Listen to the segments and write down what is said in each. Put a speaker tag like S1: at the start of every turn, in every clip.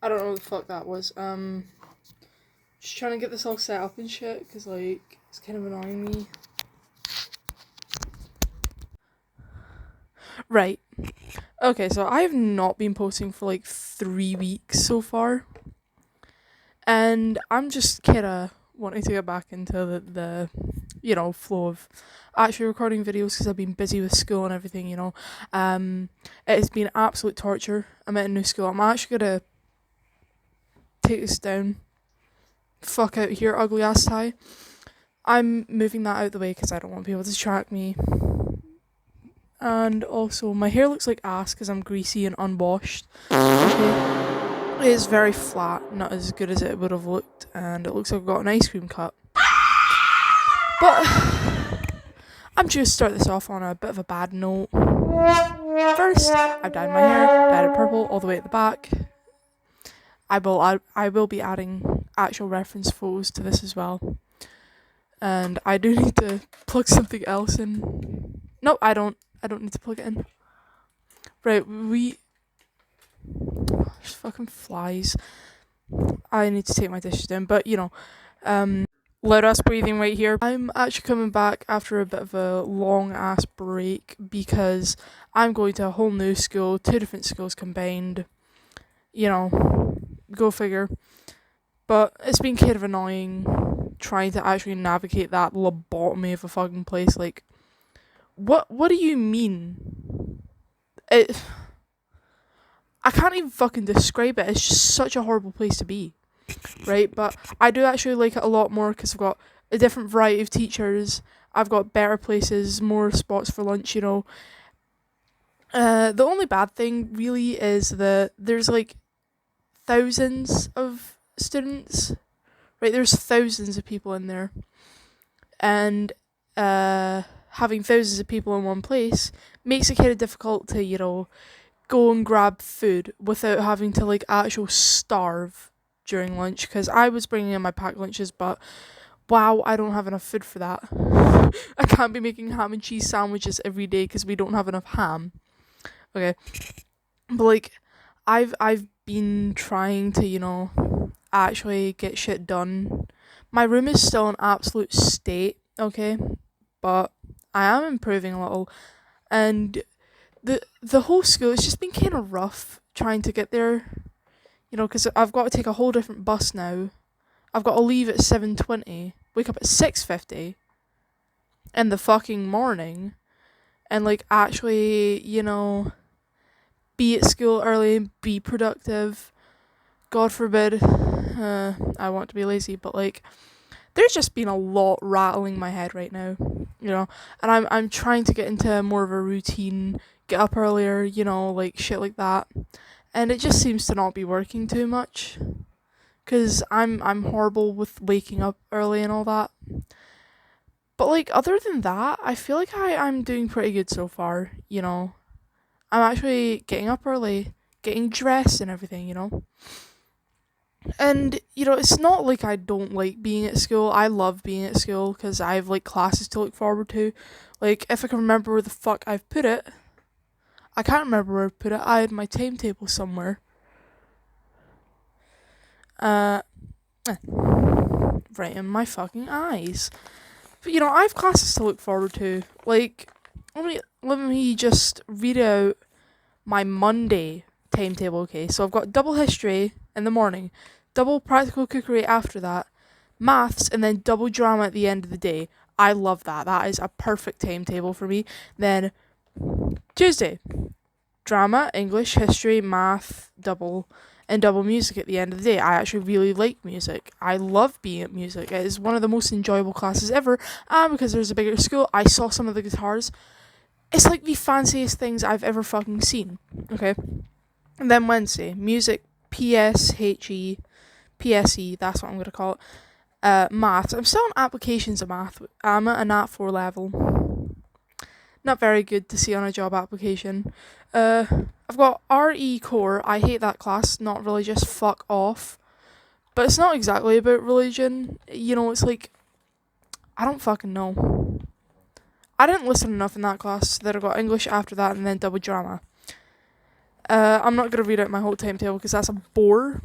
S1: I don't know what the fuck that was. Just trying to get this all set up and shit, because, like, it's kind of annoying me. Right. Okay, so I have not been posting for, like, 3 weeks so far. And I'm just kind of wanting to get back into the flow of actually recording videos because I've been busy with school and everything, It has been absolute torture. I'm at a new school. I'm actually going to take this down. Fuck out here, ugly ass tie. I'm moving that out the way because I don't want people to track me. And also, my hair looks like ass because I'm greasy and unwashed. Okay. It is very flat, not as good as it would have looked, and it looks like I've got an ice cream cut. But I'm just to start this off on a bit of a bad note. First, I've dyed my hair, dyed it purple all the way at the back. I will be adding actual reference photos to this as well. And I do need to plug something else in. No, I don't need to plug it in. Right, there's fucking flies. I need to take my dishes down, but loud ass breathing right here. I'm actually coming back after a bit of a long ass break because I'm going to a whole new school, 2 different schools combined. Go figure. But it's been kind of annoying trying to actually navigate that lobotomy of a fucking place. Like, what do you mean? I can't even fucking describe it. It's just such a horrible place to be, right? But I do actually like it a lot more because I've got a different variety of teachers. I've got better places, more spots for lunch, The only bad thing really is that there's like thousands of students, right? There's thousands of people in there, and having thousands of people in one place makes it kind of difficult to go and grab food without having to like actual starve during lunch, because I was bringing in my packed lunches, but wow, I don't have enough food for that. I can't be making ham and cheese sandwiches every day because we don't have enough ham. Okay, but like I've been trying to actually get shit done. My room is still an absolute state, okay, but I am improving a little, and the whole school has just been kind of rough trying to get there, because I've got to take a whole different bus now. I've got to leave at 7:20, wake up at 6:50 in the fucking morning, and like actually, be at school early and be productive. God forbid, I want to be lazy, but like, there's just been a lot rattling my head right now, and I'm trying to get into more of a routine, get up earlier, like shit like that, and it just seems to not be working too much, cause I'm horrible with waking up early and all that. But like, other than that, I feel like I'm doing pretty good so far, I'm actually getting up early, getting dressed and everything, And, it's not like I don't like being at school. I love being at school because I have, like, classes to look forward to. Like, if I can remember where the fuck I've put it. I can't remember where I put it. I had my timetable somewhere. Right in my fucking eyes. But, I have classes to look forward to. Like, let me just read out my Monday timetable. Okay, so I've got double history in the morning, double practical cookery after that, maths, and then double drama at the end of the day. I love that. That is a perfect timetable for me. Then Tuesday, drama, English, history, math, double, and double music at the end of the day. I actually really like music. I love being at music. It is one of the most enjoyable classes ever, and because there's a bigger school, I saw some of the guitars. It's like the fanciest things I've ever fucking seen. Okay. And then Wednesday, music, PSHE, PSE, that's what I'm going to call it. Maths. I'm still on applications of math. I'm at a Nat 4 level. Not very good to see on a job application. I've got RE Core. I hate that class. Not religious. Fuck off. But it's not exactly about religion. It's like, I don't fucking know. I didn't listen enough in that class that I got English after that and then double drama. I'm not going to read out my whole timetable because that's a bore.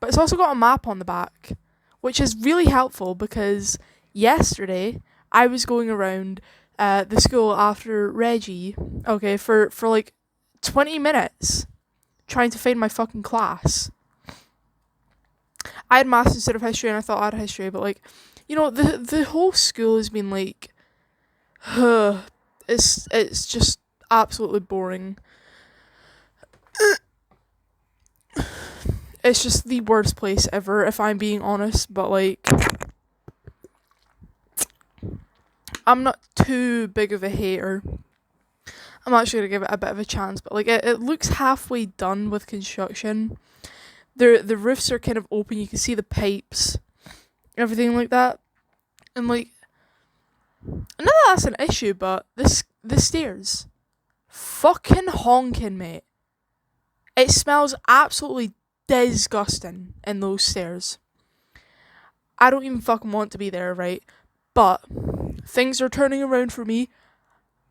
S1: But it's also got a map on the back, which is really helpful because yesterday I was going around the school after Reggie, okay, for like 20 minutes trying to find my fucking class. I had maths instead of history and I thought I had history, but like, you know, the whole school has been like, it's just absolutely boring. It's just the worst place ever, if I'm being honest, but like, I'm not too big of a hater. I'm actually gonna give it a bit of a chance, but like, it looks halfway done with construction. The roofs are kind of open, you can see the pipes, everything like that. And like, not that that's an issue, but the stairs. Fucking honking, mate. It smells absolutely disgusting in those stairs. I don't even fucking want to be there, right? But things are turning around for me.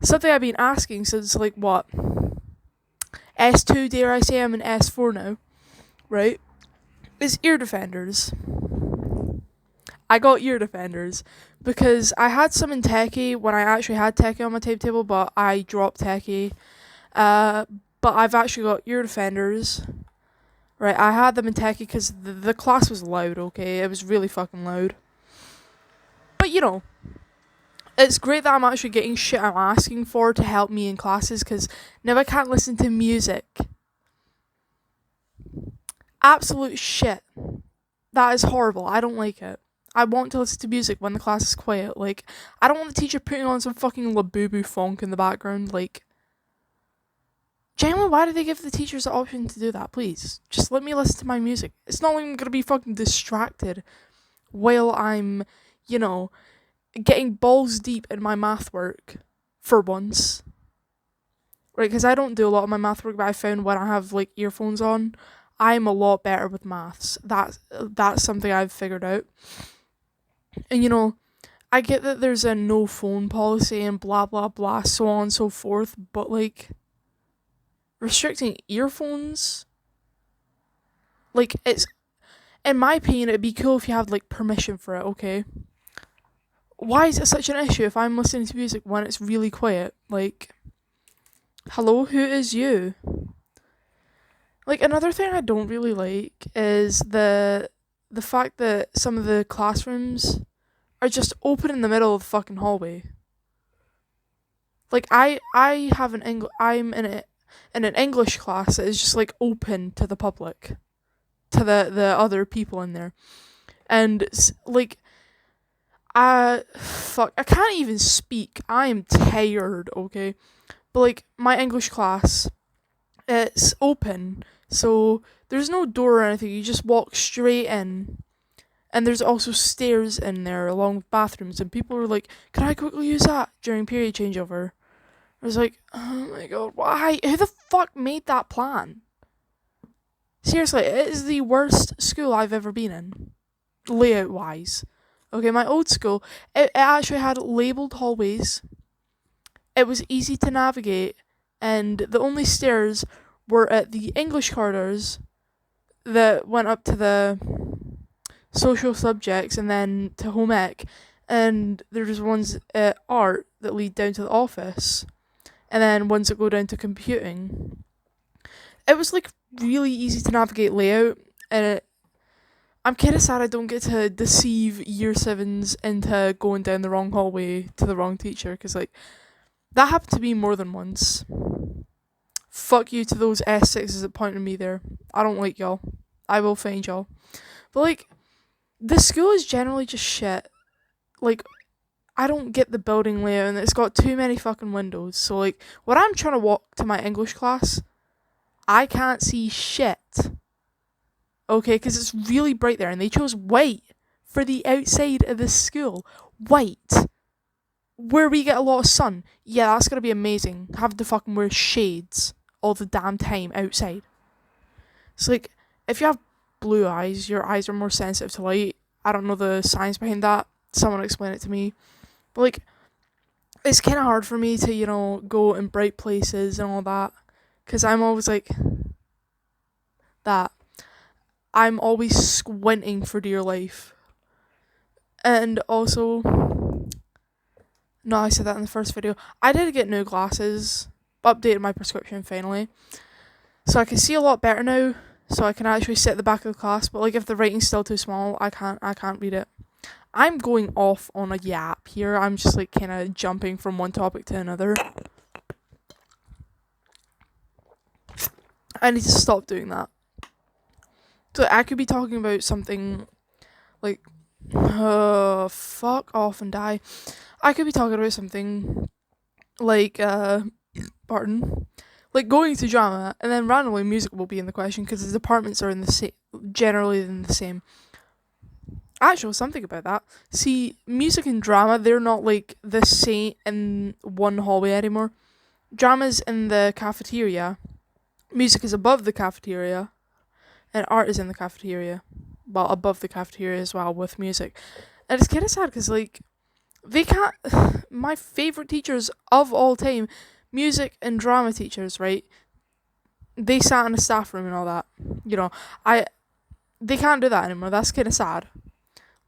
S1: Something I've been asking since like what? S2, dare I say I'm in S4 now, right? Is ear defenders. I got ear defenders because I had some in techie when I actually had techie on my timetable, but I dropped techie. But I've actually got ear defenders. Right, I had them in techie because the class was loud, okay? It was really fucking loud. But, you know, it's great that I'm actually getting shit I'm asking for to help me in classes because now I can't listen to music. Absolute shit. That is horrible. I don't like it. I want to listen to music when the class is quiet. Like, I don't want the teacher putting on some fucking Labubu funk in the background. Like, genuinely, why do they give the teachers the option to do that? Please, just let me listen to my music. It's not like I'm gonna be fucking distracted while I'm, you know, getting balls deep in my math work for once. Right, because I don't do a lot of my math work, but I found when I have, like, earphones on, I'm a lot better with maths. That's something I've figured out. And, you know, I get that there's a no phone policy and blah, blah, blah, so on and so forth, but, like, restricting earphones, like, it's, in my opinion, it'd be cool if you had, like, permission for it, okay? Why is it such an issue if I'm listening to music when it's really quiet? Like, hello, who is you? Like, another thing I don't really like is the fact that some of the classrooms are just open in the middle of the fucking hallway. Like, I'm in an English class that is just like open to the public, to the other people in there, and like, I can't even speak. I am tired, okay, but like my English class, it's open, so there's no door or anything. You just walk straight in. And there's also stairs in there along with bathrooms, and people were like, "Can I quickly use that during period changeover?" I was like, oh my god, why? Who the fuck made that plan? Seriously, it is the worst school I've ever been in, layout-wise. Okay, my old school, it actually had labelled hallways. It was easy to navigate, and the only stairs were at the English corridors that went up to the social subjects and then to home ec, and there's ones at art that lead down to the office, and then ones that go down to computing. It was like really easy to navigate layout, and I'm kind of sad I don't get to deceive year 7s into going down the wrong hallway to the wrong teacher, because like, that happened to me more than once. Fuck you to those S6s that pointed me there. I don't like y'all. I will find y'all. But like, the school is generally just shit. Like, I don't get the building layout, and it's got too many fucking windows. So like, when I'm trying to walk to my English class, I can't see shit. Okay, because it's really bright there, and they chose white for the outside of the school. White. Where we get a lot of sun. Yeah, that's gonna be amazing. Having to fucking wear shades all the damn time outside. It's like, if you have blue eyes, your eyes are more sensitive to light. I don't know the science behind that. Someone explain it to me. But like, it's kind of hard for me to, you know, go in bright places and all that, because I'm always like, that I'm always squinting for dear life. And also, no, I said that in the first video. I did get new glasses, updated my prescription finally, so I can see a lot better now. So I can actually sit at the back of the class. But like, if the writing's still too small, I can't read it. I'm going off on a yap here. I'm just like kind of jumping from one topic to another. I need to stop doing that. So I could be talking about something like, fuck off and die. I could be talking about something like, pardon, like going to drama, and then randomly music will be in the question because the departments are generally in the same. Actually, something about that. See, music and drama, they're not like the same in one hallway anymore. Drama's in the cafeteria, music is above the cafeteria, and art is in the cafeteria. Well, above the cafeteria as well with music. And it's kind of sad because, like, they can't. My favourite teachers of all time, music and drama teachers, right? They sat in a staff room and all that. You know, they can't do that anymore. That's kind of sad.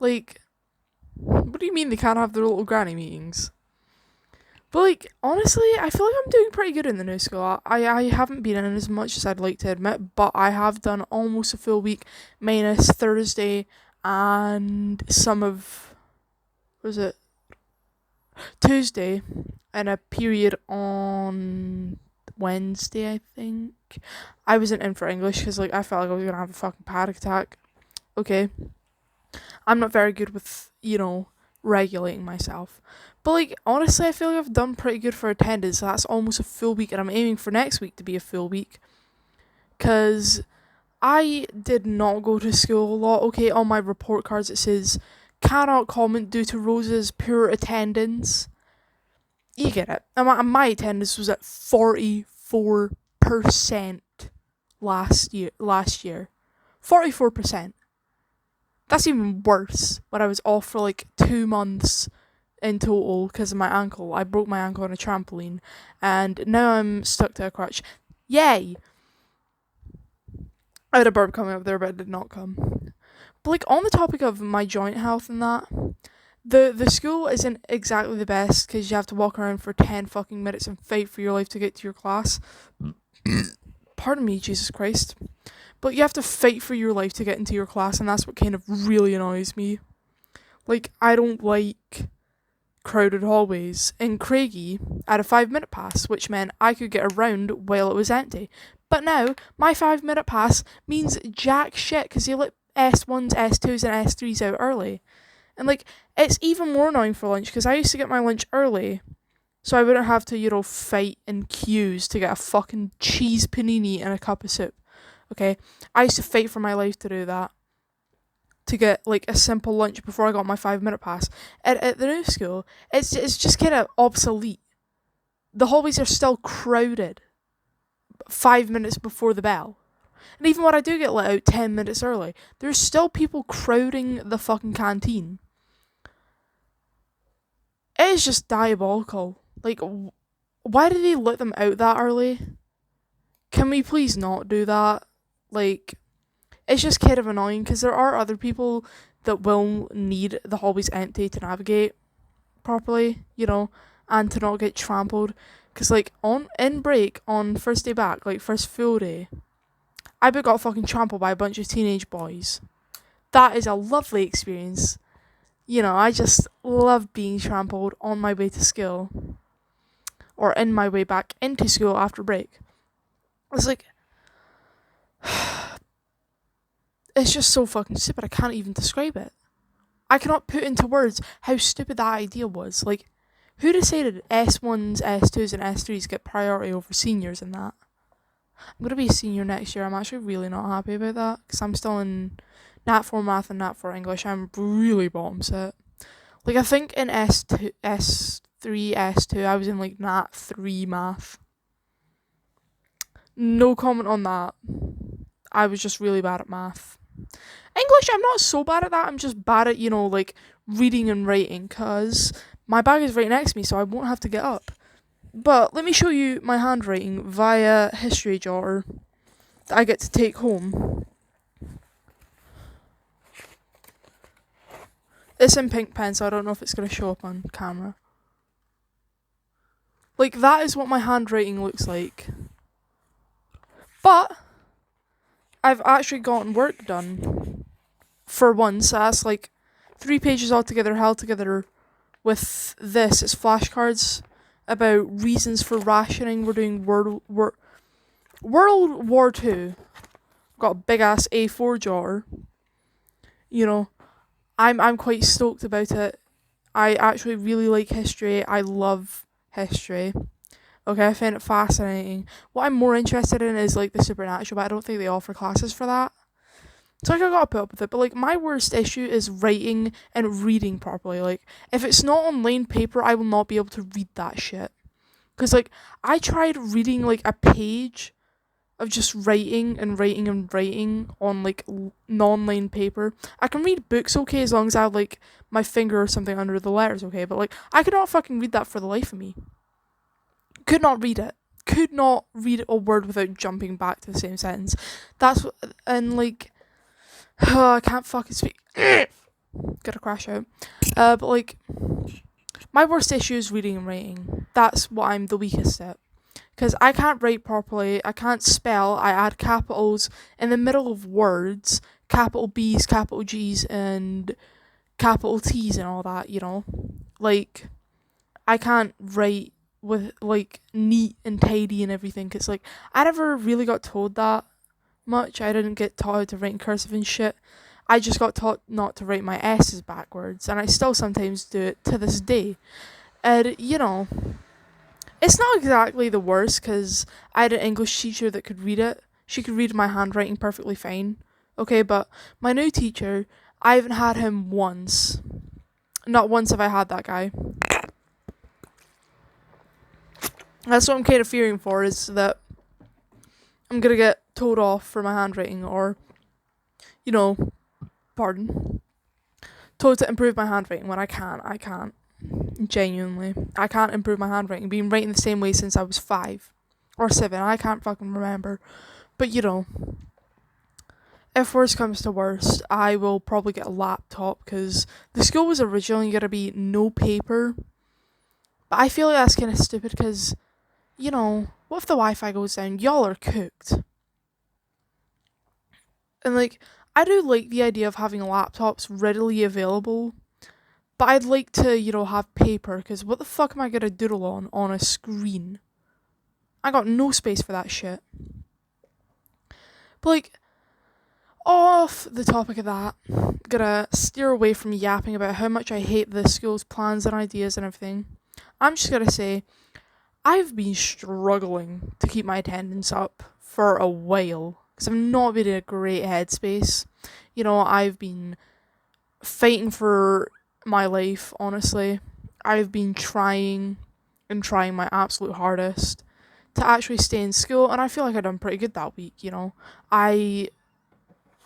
S1: Like, what do you mean they can't have their little granny meetings? But, like, honestly, I feel like I'm doing pretty good in the new school. I haven't been in as much as I'd like to admit, but I have done almost a full week, minus Thursday and some of, Tuesday, and a period on Wednesday, I think. I wasn't in for English because, like, I felt like I was going to have a fucking panic attack. Okay. I'm not very good with, regulating myself. But, like, honestly, I feel like I've done pretty good for attendance. So that's almost a full week, and I'm aiming for next week to be a full week. Because I did not go to school a lot. Okay, on my report cards it says, cannot comment due to Rose's poor attendance. You get it. And my attendance was at 44% last year. 44%. That's even worse when I was off for like 2 months in total because of my ankle. I broke my ankle on a trampoline and now I'm stuck to a crutch. Yay! I had a burp coming up there but it did not come. But like on the topic of my joint health and that, the school isn't exactly the best because you have to walk around for 10 fucking minutes and fight for your life to get to your class. Pardon me, Jesus Christ. But you have to fight for your life to get into your class, and that's what kind of really annoys me. Like, I don't like crowded hallways. In Craigie, I had a 5-minute pass, which meant I could get around while it was empty. But now, my 5-minute pass means jack shit, because they let S1s, S2s, and S3s out early. And, like, it's even more annoying for lunch, because I used to get my lunch early, so I wouldn't have to, fight in queues to get a fucking cheese panini and a cup of soup. Okay, I used to fight for my life to do that. To get like a simple lunch before I got my 5-minute pass. At the new school, it's just kind of obsolete. The hallways are still crowded 5 minutes before the bell. And even when I do get let out 10 minutes early, there's still people crowding the fucking canteen. It is just diabolical. Like, why did they let them out that early? Can we please not do that? Like, it's just kind of annoying because there are other people that will need the hallways empty to navigate properly, and to not get trampled. Because, like, in break, on first day back, like, first full day, I got fucking trampled by a bunch of teenage boys. That is a lovely experience. I just love being trampled on my way to school. Or in my way back into school after break. It's like, it's just so fucking stupid, I can't even describe it. I cannot put into words how stupid that idea was. Like, who decided S1s, S2s, and S3s get priority over seniors in that? I'm going to be a senior next year. I'm actually really not happy about that, because I'm still in Nat 4 Math and Nat 4 English. I'm really bottom set. Like, I think in S3, S2, I was in, like, Nat 3 Math. No comment on that. I was just really bad at math. English, I'm not so bad at that. I'm just bad at, like, reading and writing, because my bag is right next to me, so I won't have to get up. But let me show you my handwriting via history jotter. that I get to take home. It's in pink pen, so I don't know if it's going to show up on camera. Like, that is what my handwriting looks like. But I've actually gotten work done for once. So that's like 3 pages altogether held together with this. It's flashcards about reasons for rationing. We're doing World War II. Got a big ass A4 jar. You know, I'm quite stoked about it. I actually really like history. I love history. Okay, I find it fascinating. What I'm more interested in is like the supernatural, but I don't think they offer classes for that. So like, I gotta put up with it. But like, my worst issue is writing and reading properly. Like, if it's not on lined paper, I will not be able to read that shit. Cause like, I tried reading like a page of just writing and writing and writing on like non-lined paper. I can read books okay as long as I have like my finger or something under the letters, okay. But like, I could not fucking read that for the life of me. Could not read it. Could not read a word without jumping back to the same sentence. That's what, and like, I can't fucking speak. Gotta crash out. But like, my worst issue is reading and writing. That's what I'm the weakest at. Because I can't write properly, I can't spell, I add capitals in the middle of words, capital B's, capital G's, and capital T's and all that, you know? Like, I can't write with like neat and tidy and everything, because like, I never really got told that much. I didn't get taught how to write in cursive and shit. I just got taught not to write my S's backwards, and I still sometimes do it to this day. And you know, it's not exactly the worst, because I had an English teacher that could read it. She could read my handwriting perfectly fine. Okay, but my new teacher, I haven't had him once. Not once have I had that guy. That's what I'm kind of fearing for, is that I'm gonna get told off for my handwriting, or, you know, told to improve my handwriting when I can't. Genuinely. I can't improve my handwriting. Been writing the same way since I was 5 or 7. I can't fucking remember. But, you know, if worst comes to worst, I will probably get a laptop, because the school was originally going to be no paper. But I feel like that's kind of stupid, because, you know, what if the Wi-Fi goes down? Y'all are cooked. And, like, I do like the idea of having laptops readily available, but I'd like to, you know, have paper, because what the fuck am I going to doodle on a screen? I got no space for that shit. But, like, off the topic of that, gonna steer away from yapping about how much I hate the school's plans and ideas and everything. I'm just gonna say, I've been struggling to keep my attendance up for a while, because I've not been in a great headspace. You know, I've been fighting for my life, honestly. I've been trying my absolute hardest to actually stay in school, and I feel like I've done pretty good that week, you know. I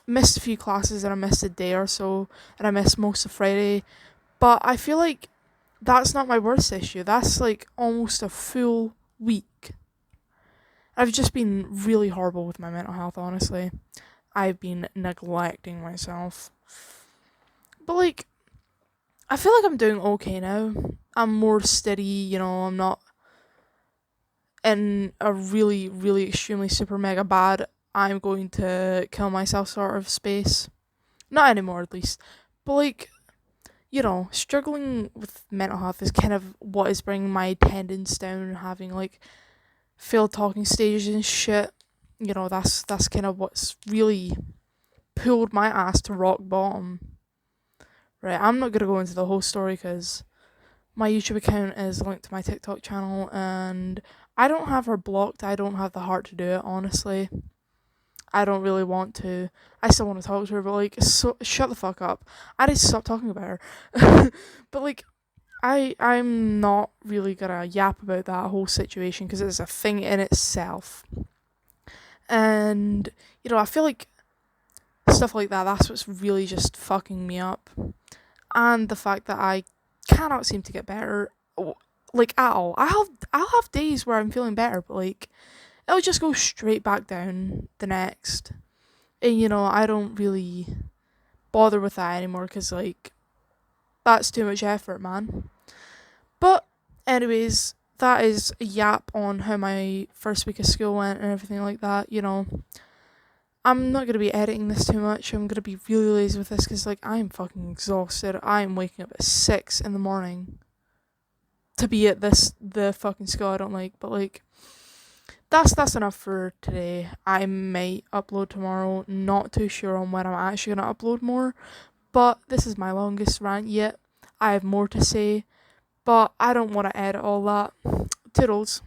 S1: missed a few classes, and I missed a day or so, and I missed most of Friday, but I feel like that's not my worst issue. That's like almost a full week. I've just been really horrible with my mental health, honestly. I've been neglecting myself. But like, I feel like I'm doing okay now. I'm more steady, you know, I'm not in a really, really extremely super mega bad I'm going to kill myself sort of space. Not anymore, at least. But like, you know, struggling with mental health is kind of what is bringing my attendance down, and having like failed talking stages and shit. You know, that's kind of what's really pulled my ass to rock bottom. Right, I'm not gonna go into the whole story, because my YouTube account is linked to my TikTok channel, and I don't have her blocked. I don't have the heart to do it, honestly. I don't really want to. I still want to talk to her, but like, shut the fuck up. I need to stop talking about her. But like, I'm not really gonna yap about that whole situation, because it's a thing in itself. And, you know, I feel like stuff like that, that's what's really just fucking me up. And the fact that I cannot seem to get better, like, at all. I'll have days where I'm feeling better, but like, it'll just go straight back down the next. And I don't really bother with that anymore because, like, that's too much effort, man. But, anyways, that is a yap on how my first week of school went and everything like that. I'm not going to be editing this too much. I'm going to be really lazy with this because, like, I'm fucking exhausted. I'm waking up at 6 in the morning to be at the fucking school I don't like. But, like, that's enough for today. I might upload tomorrow. Not too sure on when I'm actually going to upload more. But this is my longest rant yet. I have more to say, but I don't want to edit all that. Toodles.